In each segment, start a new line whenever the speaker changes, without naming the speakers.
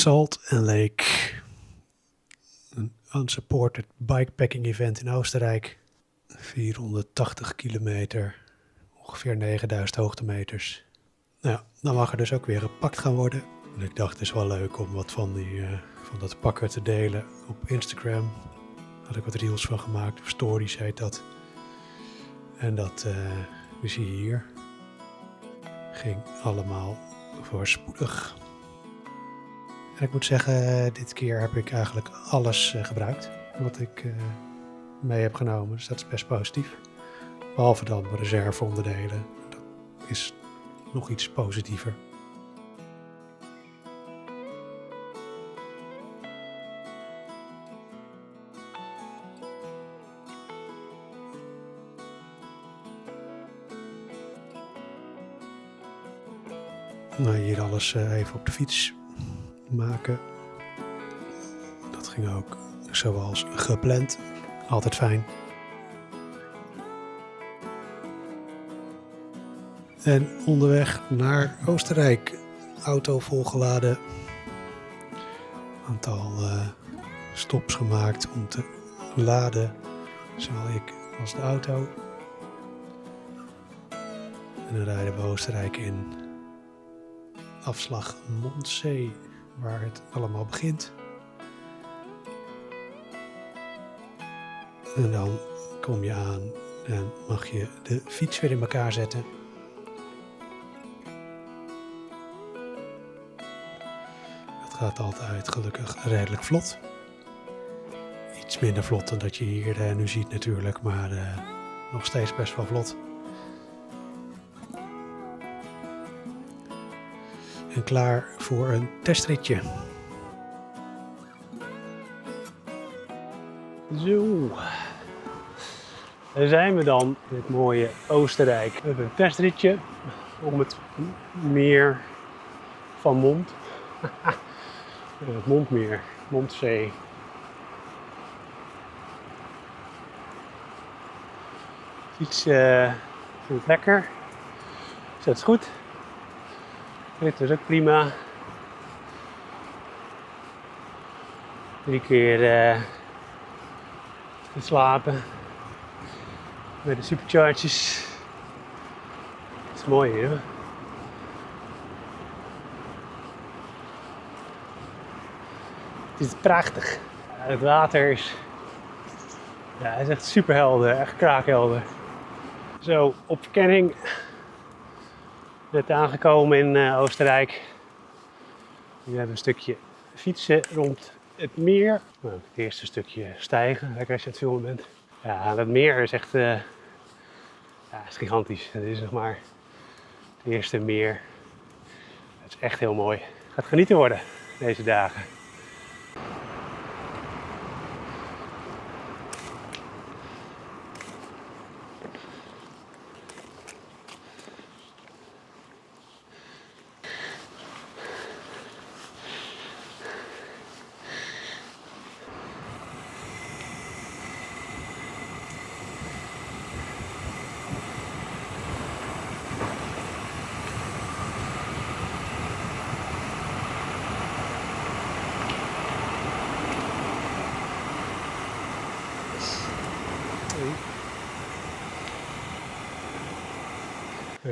Salt and Lake. Een unsupported bikepacking event in Oostenrijk. 480 kilometer, ongeveer 9000 hoogtemeters. Nou ja, dan mag er dus ook weer gepakt gaan worden. En ik dacht, het is wel leuk om wat van dat pakken te delen op Instagram. Daar had ik wat reels van gemaakt, of stories heet dat. En dat zie je hier. Ging allemaal voorspoedig. En ik moet zeggen, dit keer heb ik eigenlijk alles gebruikt wat ik mee heb genomen. Dus dat is best positief. Behalve dan de reserveonderdelen. Dat is nog iets positiever. Nou, hier alles even op de fiets maken. Dat ging ook zoals gepland. Altijd fijn. En onderweg naar Oostenrijk. Auto volgeladen. Aantal stops gemaakt om te laden. Zowel ik als de auto. En dan rijden we Oostenrijk in. Afslag Mondsee, waar het allemaal begint. En dan kom je aan en mag je de fiets weer in elkaar zetten. Het gaat altijd gelukkig redelijk vlot. Iets minder vlot dan dat je hier nu ziet natuurlijk, maar nog steeds best wel vlot. En klaar voor een testritje. Zo, daar zijn we dan in het mooie Oostenrijk. We hebben een testritje om het meer van Mond. Het Mondmeer, Mondzee. Fiets vind ik lekker. Zet het goed. Dit is ook prima. 3 keer te slapen met de supercharges. Dat is mooi hier. Het is prachtig. Het water is echt super helder, echt kraakhelder. Zo, op verkenning. Net aangekomen in Oostenrijk. Nu hebben we een stukje fietsen rond het meer. Nou, het eerste stukje stijgen, lekker als je aan het filmen bent. Ja, dat meer is echt is gigantisch. Dat is zeg maar het eerste meer. Het is echt heel mooi. Het gaat genieten worden deze dagen.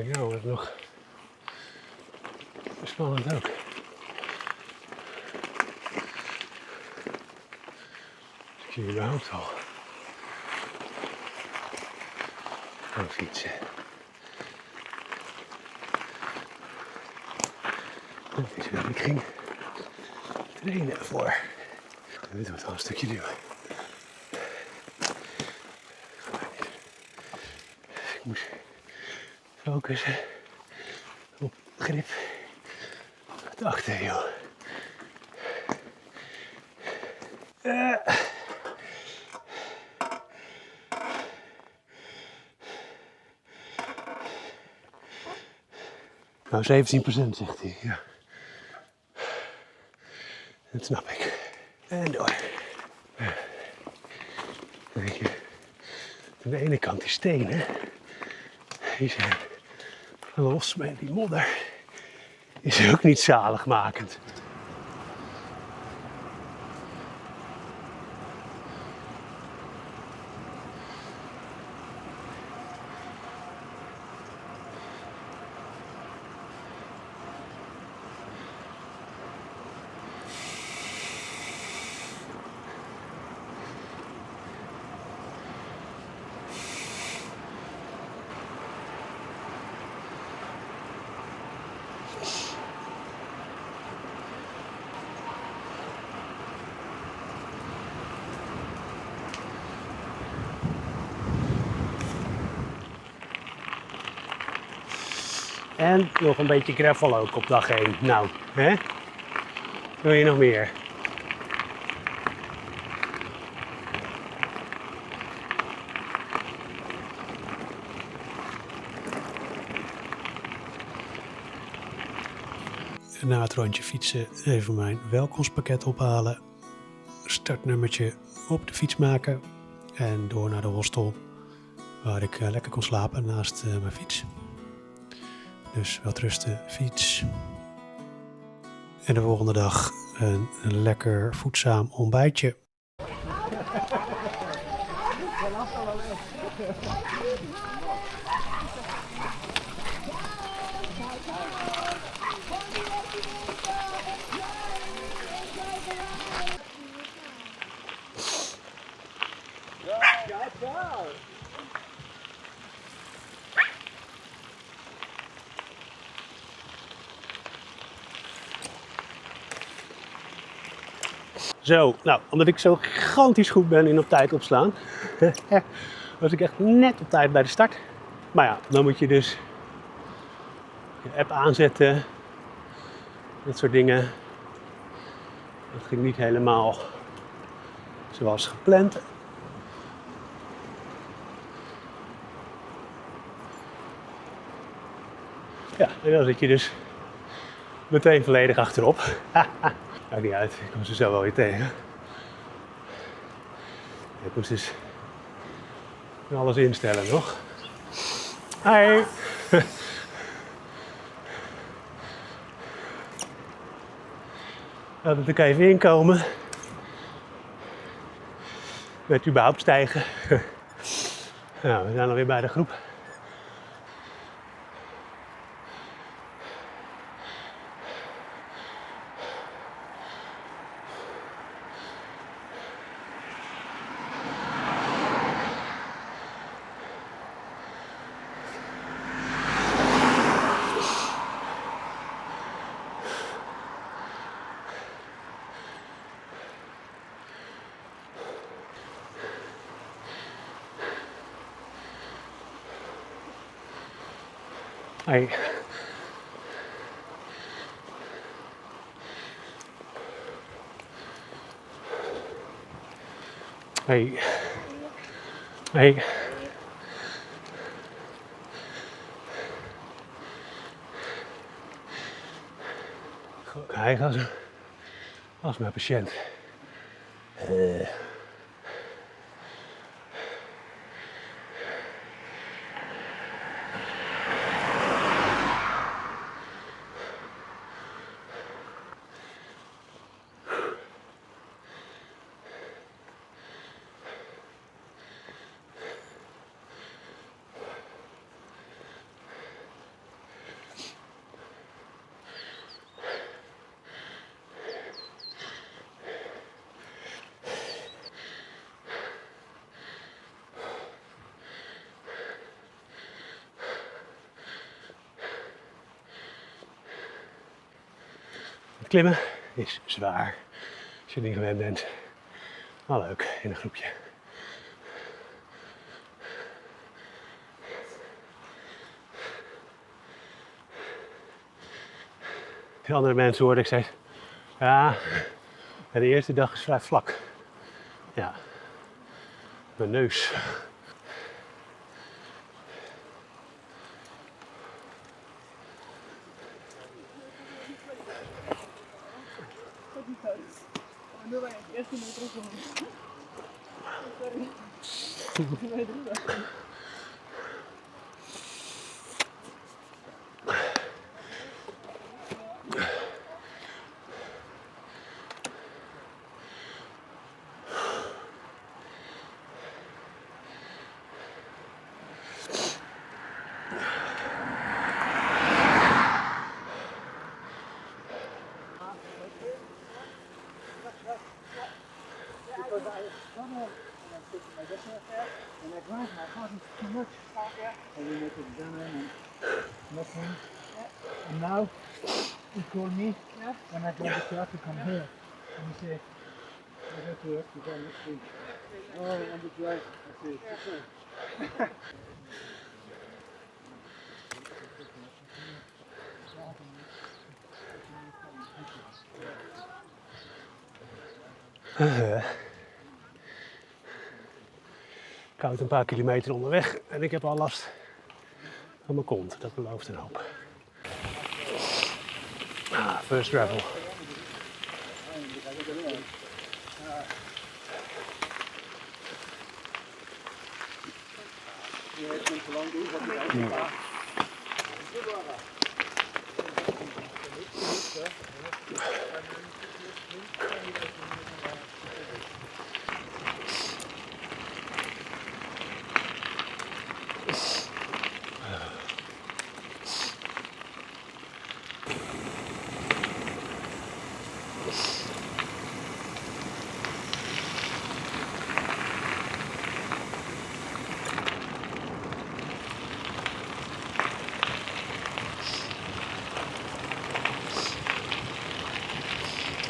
Ja, dat is nog spannend ook. Ik zie überhaupt al gaan fietsen. Dat is waar ik ging trainen voor. Dit wordt wel een stukje duwen. Ik moest focussen op grip. Het achterwiel. Nou, 17% zegt hij, ja. Dat snap ik. En door. Weet je, aan de ene kant die stenen, die zijn los met die modder, is ook niet zaligmakend. En nog een beetje gravel ook op dag 1. Nou, hè? Wil je nog meer? En na het rondje fietsen even mijn welkomstpakket ophalen. Startnummertje op de fiets maken. En door naar de hostel. Waar ik lekker kon slapen naast mijn fiets. Dus welterusten, fiets. En de volgende dag een lekker voedzaam ontbijtje. Zo, nou, omdat ik zo gigantisch goed ben in op tijd opslaan, was ik echt net op tijd bij de start. Maar ja, dan moet je dus je app aanzetten, dat soort dingen. Dat ging niet helemaal zoals gepland. Ja, en dan zit je dus meteen volledig achterop. Maakt niet uit, ik kom ze zo wel weer tegen. Ik moest dus alles instellen nog. Hi! Laat het ook even inkomen. Met überhaupt stijgen. Nou, we zijn alweer bij de groep. Hey. Hey. Hey. Hij was mijn patiënt. Het klimmen is zwaar als je het niet gewend bent. Maar leuk in een groepje. De andere mensen hoorde ik zeggen, ja, de eerste dag is vrij vlak. Ja, mijn neus.
And I drive my car too much. And we make it done and nothing. And now he called me when I drive the car to come here. And he said, I go to work to go next week. Oh, on the drive. I said,
Koud een paar kilometer onderweg en ik heb al last van mijn kont. Dat belooft een hoop. First gravel.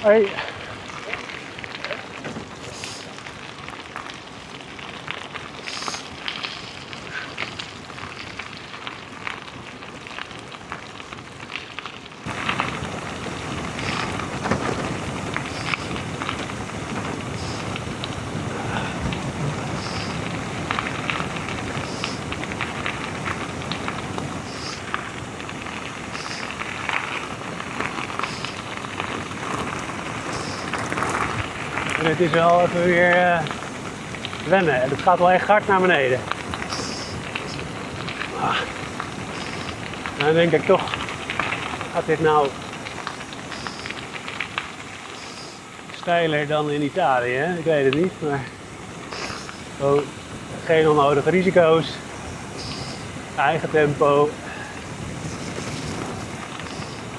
Hoi. En het is wel even weer wennen. Het gaat wel echt hard naar beneden. Dan denk ik toch, gaat dit nou steiler dan in Italië? Hè? Ik weet het niet, maar gewoon geen onnodige risico's. Eigen tempo.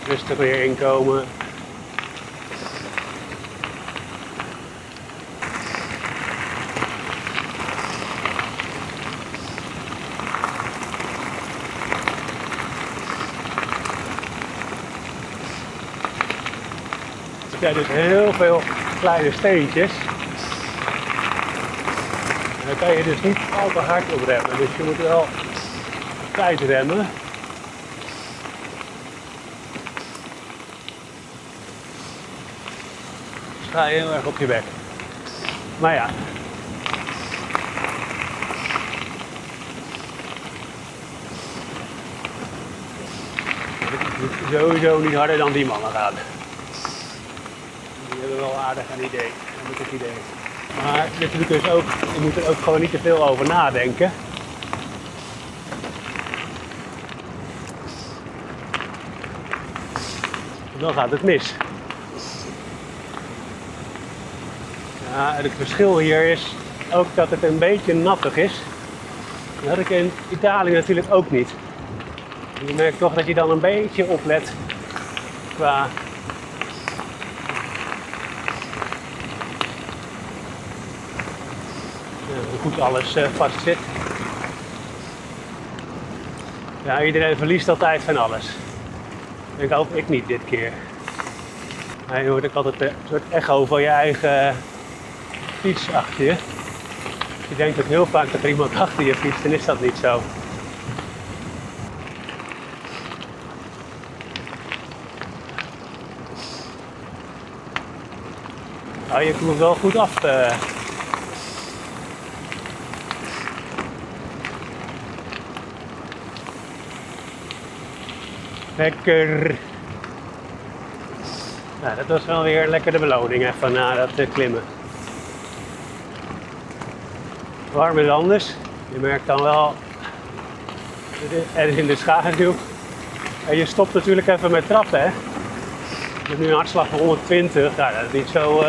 Rustig weer inkomen. Ja, dus heel veel kleine steentjes. En dan kan je dus niet al te hard op remmen. Dus je moet wel tijd remmen. Dus ga je heel erg op je bek. Maar ja. Het moet sowieso niet harder dan die mannen gaan. Die hebben wel aardig een idee, heb ik het idee. Maar natuurlijk dus ook, je moet er ook gewoon niet te veel over nadenken. Dan gaat het mis. Ja, en het verschil hier is ook dat het een beetje nattig is. Dat had ik in Italië natuurlijk ook niet. En je merkt toch dat je dan een beetje oplet qua hoe goed alles vast zit. Ja, iedereen verliest altijd van alles. Ik hoop ik niet dit keer. Je hoort ook altijd een soort echo van je eigen fiets achter je. Je denkt ook heel vaak dat er iemand achter je fietst, dan is dat niet zo. Nou, je komt wel goed af. Lekker. Nou, dat was wel weer lekker de beloning even na dat klimmen. Warm is anders. Je merkt dan wel, er is in de schaduw. En je stopt natuurlijk even met trappen, hè. Ik heb nu een hartslag van 120. Nou, dat is niet zo.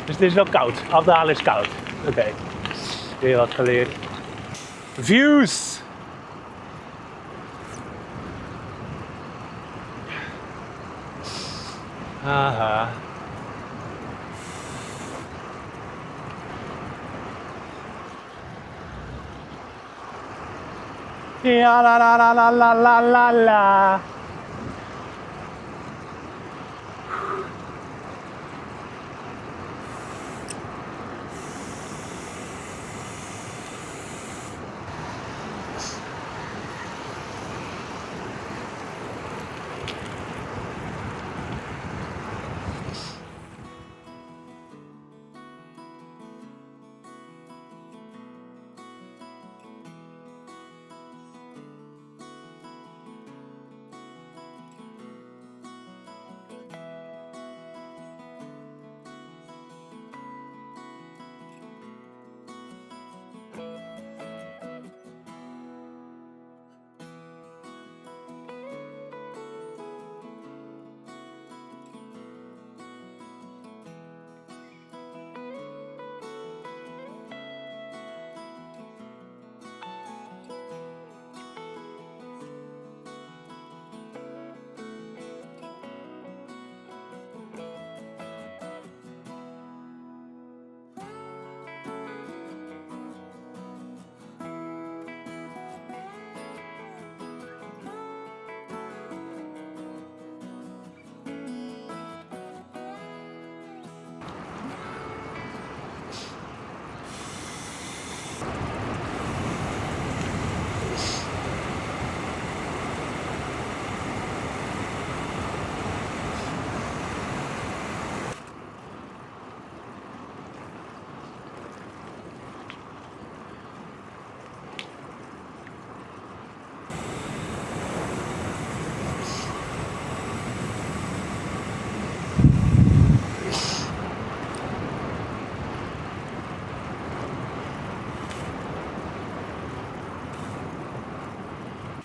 Dus het is wel koud. Afdalen is koud. Oké. Weer wat geleerd. Views! Haha. Ja la la la la la la la la.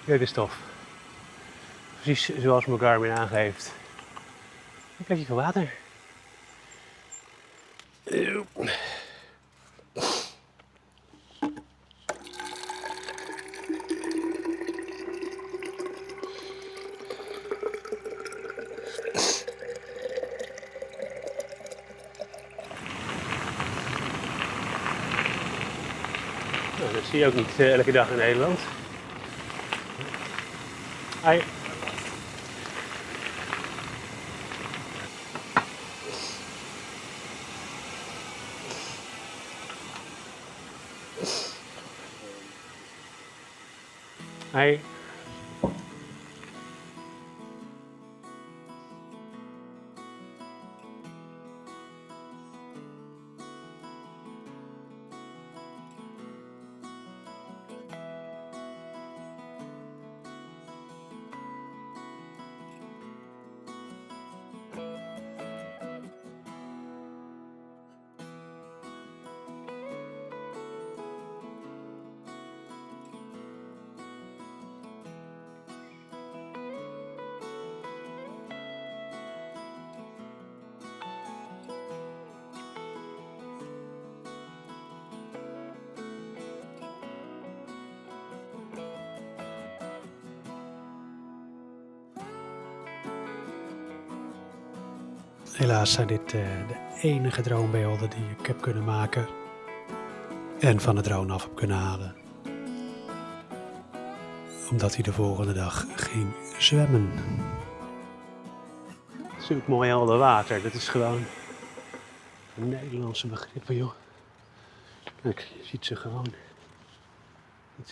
Dit is tof. Precies zoals mijn Garmin aangeeft. Ik krijg je veel water. Nou, dat zie je ook niet elke dag in Nederland. Hi. Hi. Helaas zijn dit de enige droombeelden die ik heb kunnen maken en van de drone af heb kunnen halen. Omdat hij de volgende dag ging zwemmen. Zoek mooi helder water, dat is gewoon een Nederlandse begrippen, joh. Kijk, je ziet ze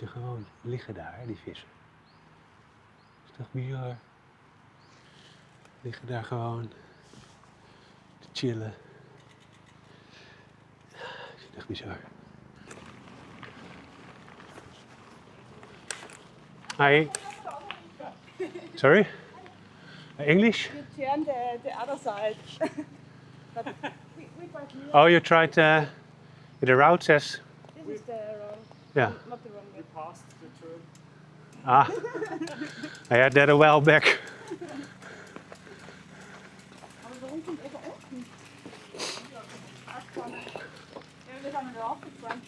gewoon liggen daar, die vissen. Dat is toch bizar? Liggen daar gewoon te chillen. Dat is echt bizar. Hi. Sorry? English?
You turn the other side. But we got here.
Oh, you tried the route says.
This is the wrong.
Yeah.
Not the wrong way.
Past the turn.
Ah. I had that a while back.
Aber warum kommt er unten? Abfahren. Ja, wir sind da aufgefahren.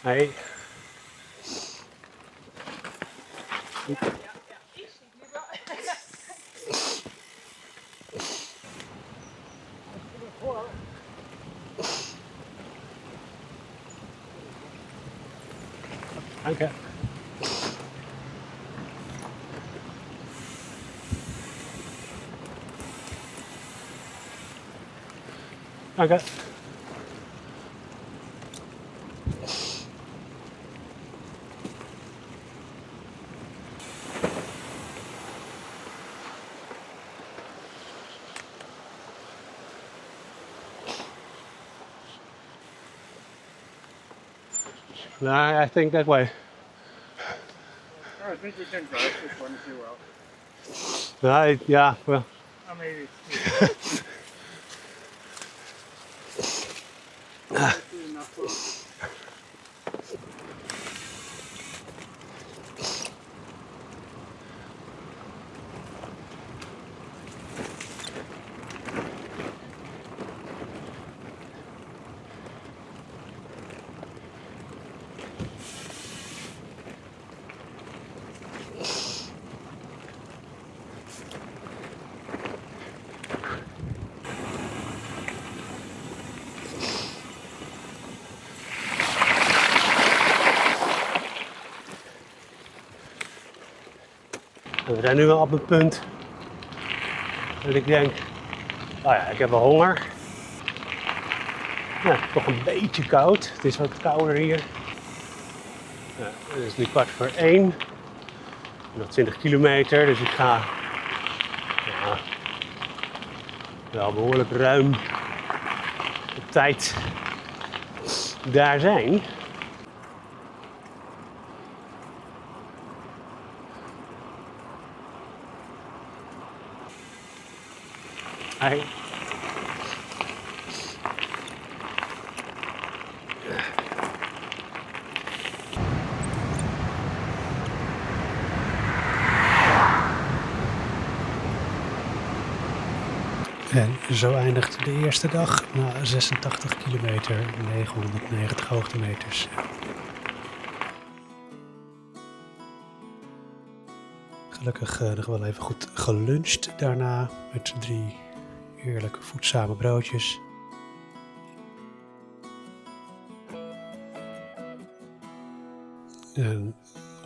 Hey. Danke. Danke. No, I think that way.
I think we can drive this one as well.
No, yeah, well.
Or maybe enough.
We zijn nu wel op het punt dat ik denk, nou ja, ik heb wel honger. Ja, toch een beetje koud. Het is wat kouder hier. Ja, het is nu 1:15. Nog 20 kilometer, dus ik ga wel behoorlijk ruim op tijd daar zijn. Hey. En zo eindigt de eerste dag na 86 kilometer, 990 hoogtemeters. Gelukkig nog wel even goed geluncht daarna met 3 heerlijke voedzame broodjes. En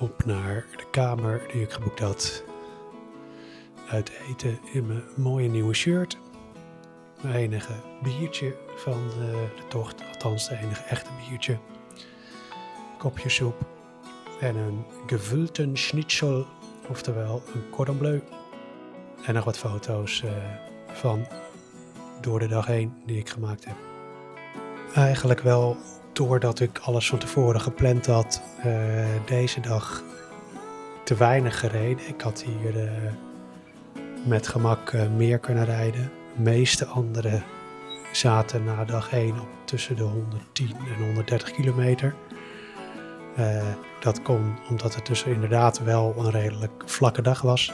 op naar de kamer die ik geboekt had. Uit eten in mijn mooie nieuwe shirt. Mijn enige biertje van de tocht, althans de enige echte biertje. Kopje soep en een gevulten schnitzel, oftewel een cordon bleu. En nog wat foto's van door de dag heen die ik gemaakt heb. Eigenlijk wel doordat ik alles van tevoren gepland had, deze dag te weinig gereden. Ik had hier met gemak meer kunnen rijden. De meeste anderen zaten na dag 1 op tussen de 110 en 130 kilometer. Dat kon omdat het dus inderdaad wel een redelijk vlakke dag was.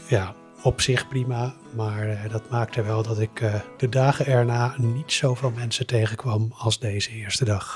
Ja, op zich prima, maar dat maakte wel dat ik de dagen erna niet zoveel mensen tegenkwam als deze eerste dag.